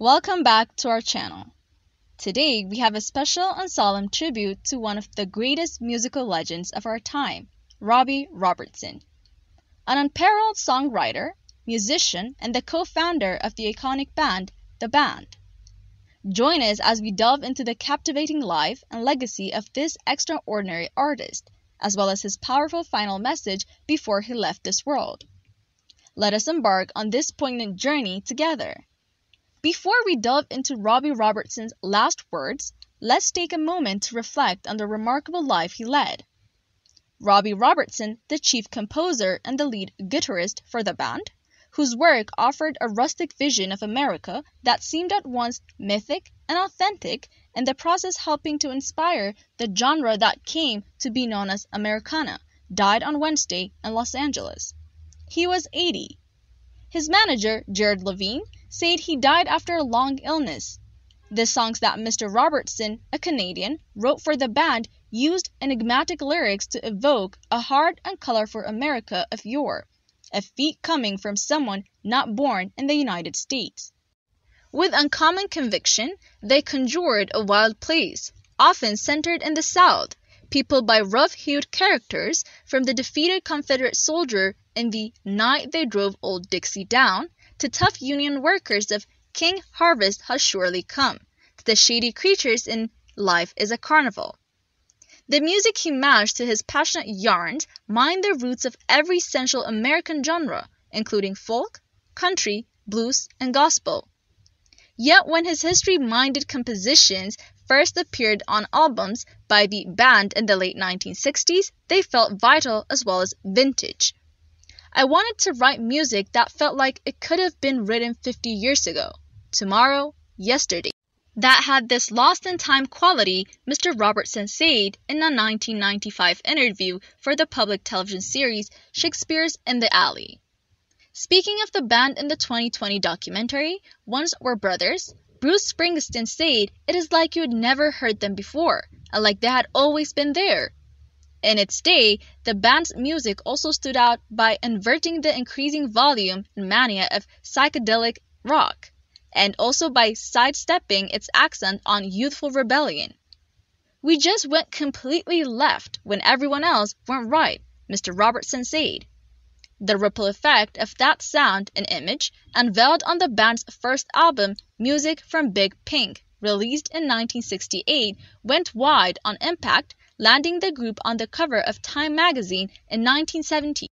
Welcome back to our channel. Today we have a special and solemn tribute to one of the greatest musical legends of our time, Robbie Robertson. An unparalleled songwriter, musician, and the co-founder of the iconic band, The Band. Join us as we delve into the captivating life and legacy of this extraordinary artist, as well as his powerful final message before he left this world. Let us embark on this poignant journey together. Before we delve into Robbie Robertson's last words, let's take a moment to reflect on the remarkable life he led. Robbie Robertson, the chief composer and the lead guitarist for the band, whose work offered a rustic vision of America that seemed at once mythic and authentic, in the process helping to inspire the genre that came to be known as Americana, died on Wednesday in Los Angeles. He was 80. His manager, Jared Levine, said he died after a long illness. The songs that Mr. Robertson, a Canadian, wrote for the band used enigmatic lyrics to evoke a hard and colorful America of yore, a feat coming from someone not born in the United States. With uncommon conviction, they conjured a wild place, often centered in the South, peopled by rough-hued characters, from the defeated Confederate soldier in The Night They Drove Old Dixie Down, to tough Union workers of King Harvest Has Surely Come, to the shady creatures in Life is a Carnival. The music he matched to his passionate yarns mined the roots of every essential American genre, including folk, country, blues, and gospel. Yet when his history-minded compositions first appeared on albums by the band in the late 1960s, they felt vital as well as vintage. I wanted to write music that felt like it could have been written 50 years ago, tomorrow, yesterday. That had this lost-in-time quality, Mr. Robertson said in a 1995 interview for the public television series Shakespeare's in the Alley. Speaking of the band in the 2020 documentary, Once Were Brothers, Bruce Springsteen said it is like you had never heard them before, and like they had always been there. In its day, the band's music also stood out by inverting the increasing volume and mania of psychedelic rock, and also by sidestepping its accent on youthful rebellion. We just went completely left when everyone else went right, Mr. Robertson said. The ripple effect of that sound and image, unveiled on the band's first album, Music from Big Pink, released in 1968, went wide on impact, landing the group on the cover of Time magazine in 1970,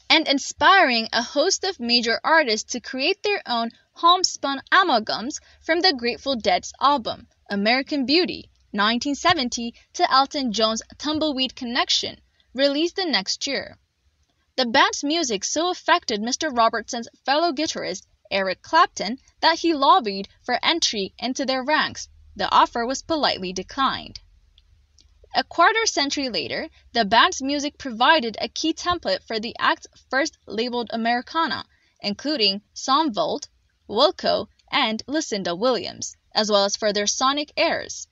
and inspiring a host of major artists to create their own homespun amalgams from the Grateful Dead's album, American Beauty, 1970, to Elton John's Tumbleweed Connection, released the next year. The band's music so affected Mr. Robertson's fellow guitarist, Eric Clapton, that he lobbied for entry into their ranks. The offer was politely declined. A quarter-century later, the band's music provided a key template for the act's first labeled Americana, including Sam Volt, Wilco, and Lucinda Williams, as well as for their sonic airs.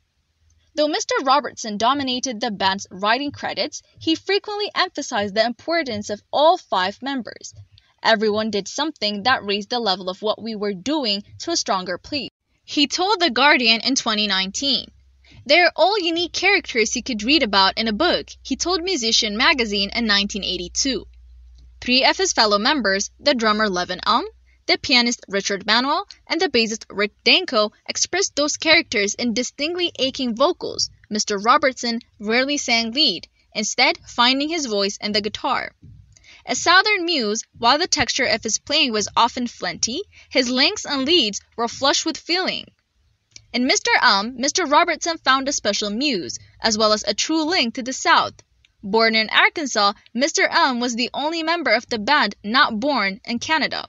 Though Mr. Robertson dominated the band's writing credits, he frequently emphasized the importance of all 5 members. Everyone did something that raised the level of what we were doing to a stronger place. He told The Guardian in 2019. They are all unique characters you could read about in a book, he told Musician magazine in 1982. 3 of his fellow members, the drummer Levin Elm, the pianist Richard Manuel, and the bassist Rick Danko, expressed those characters in distinctly aching vocals. Mr. Robertson rarely sang lead, instead finding his voice in the guitar. A Southern muse, while the texture of his playing was often flinty, his links and leads were flush with feeling. In Mr. Elm, Mr. Robertson found a special muse, as well as a true link to the South. Born in Arkansas, Mr. Elm was the only member of the band not born in Canada.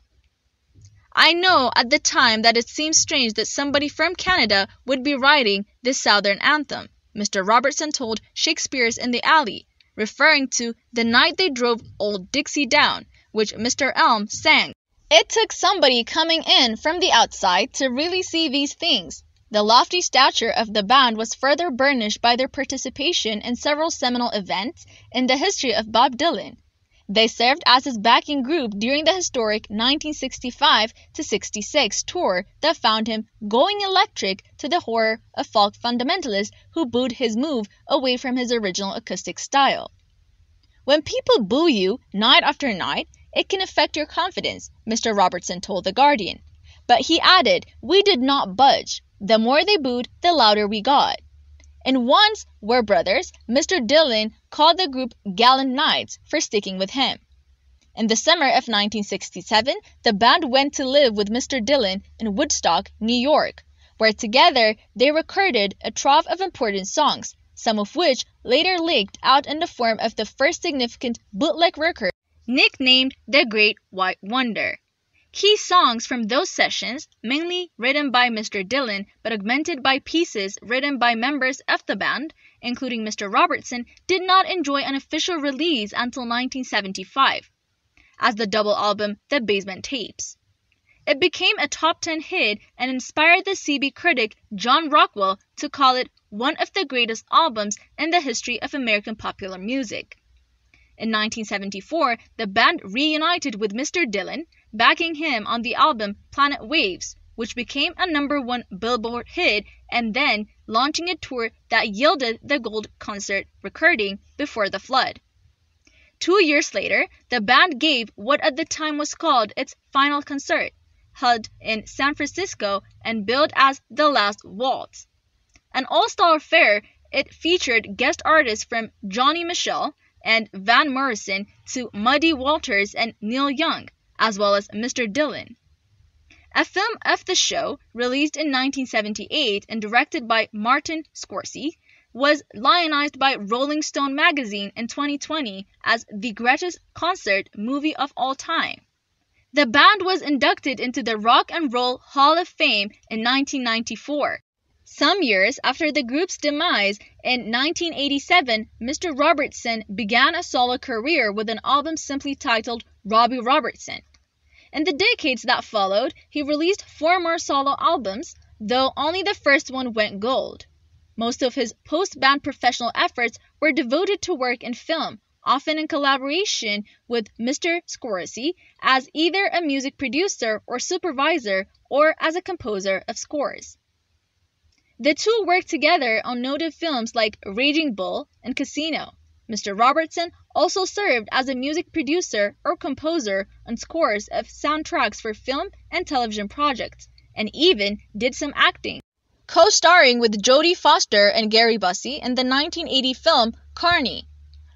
I know at the time that it seemed strange that somebody from Canada would be writing this Southern anthem, Mr. Robertson told Shakespeare's in the Alley, referring to The Night They Drove Old Dixie Down, which Mr. Elm sang. It took somebody coming in from the outside to really see these things. The lofty stature of the band was further burnished by their participation in several seminal events in the history of Bob Dylan. They served as his backing group during the historic 1965-66 tour that found him going electric to the horror of folk fundamentalists who booed his move away from his original acoustic style. "When people boo you night after night, it can affect your confidence," Mr. Robertson told The Guardian. But he added, "We did not budge. The more they booed, the louder we got." And once We're Brothers, Mr. Dylan called the group "gallant knights" for sticking with him. In the summer of 1967, the band went to live with Mr. Dylan in Woodstock, New York, where together they recorded a trove of important songs, some of which later leaked out in the form of the first significant bootleg record, nicknamed The Great White Wonder. Key songs from those sessions, mainly written by Mr. Dylan but augmented by pieces written by members of the band, including Mr. Robertson, did not enjoy an official release until 1975, as the double album The Basement Tapes. It became a top 10 hit and inspired the CB critic John Rockwell to call it one of the greatest albums in the history of American popular music. In 1974, the band reunited with Mr. Dylan, backing him on the album Planet Waves, which became a #1 Billboard hit, and then launching a tour that yielded the gold concert recording Before the Flood. 2 years later, the band gave what at the time was called its final concert, held in San Francisco and billed as The Last Waltz. An all-star affair, it featured guest artists from Johnny Mitchell and Van Morrison to Muddy Waters and Neil Young, as well as Mr. Dylan. A film of the show, released in 1978 and directed by Martin Scorsese, was lionized by Rolling Stone magazine in 2020 as the greatest concert movie of all time. The band was inducted into the Rock and Roll Hall of Fame in 1994. Some years after the group's demise, in 1987, Mr. Robertson began a solo career with an album simply titled Robbie Robertson. In the decades that followed, he released 4 more solo albums, though only the first one went gold. Most of his post-band professional efforts were devoted to work in film, often in collaboration with Mr. Scorsese as either a music producer or supervisor or as a composer of scores. The two worked together on noted films like Raging Bull and Casino. Mr. Robertson also served as a music producer or composer on scores of soundtracks for film and television projects, and even did some acting, co-starring with Jodie Foster and Gary Busey in the 1980 film Carney.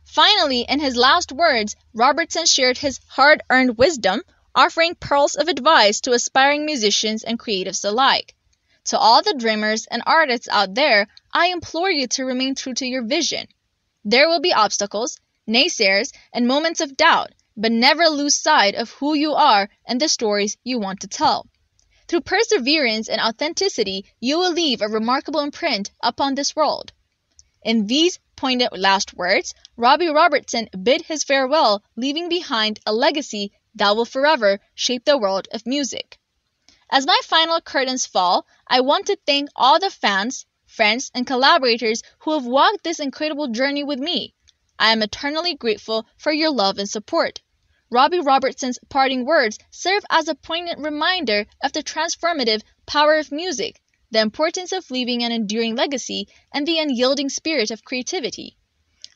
Finally, in his last words, Robertson shared his hard-earned wisdom, offering pearls of advice to aspiring musicians and creatives alike. To all the dreamers and artists out there, I implore you to remain true to your vision. There will be obstacles, naysayers, and moments of doubt, but never lose sight of who you are and the stories you want to tell. Through perseverance and authenticity, you will leave a remarkable imprint upon this world. In these poignant last words, Robbie Robertson bid his farewell, leaving behind a legacy that will forever shape the world of music. As my final curtains fall, I want to thank all the fans, friends, and collaborators who have walked this incredible journey with me. I am eternally grateful for your love and support. Robbie Robertson's parting words serve as a poignant reminder of the transformative power of music, the importance of leaving an enduring legacy, and the unyielding spirit of creativity.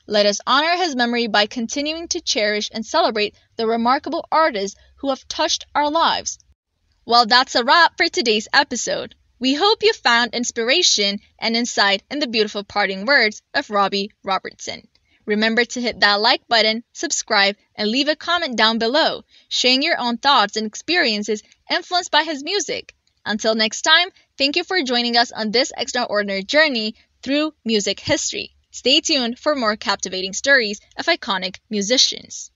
Let us honor his memory by continuing to cherish and celebrate the remarkable artists who have touched our lives. Well, that's a wrap for today's episode. We hope you found inspiration and insight in the beautiful parting words of Robbie Robertson. Remember to hit that like button, subscribe, and leave a comment down below, sharing your own thoughts and experiences influenced by his music. Until next time, thank you for joining us on this extraordinary journey through music history. Stay tuned for more captivating stories of iconic musicians.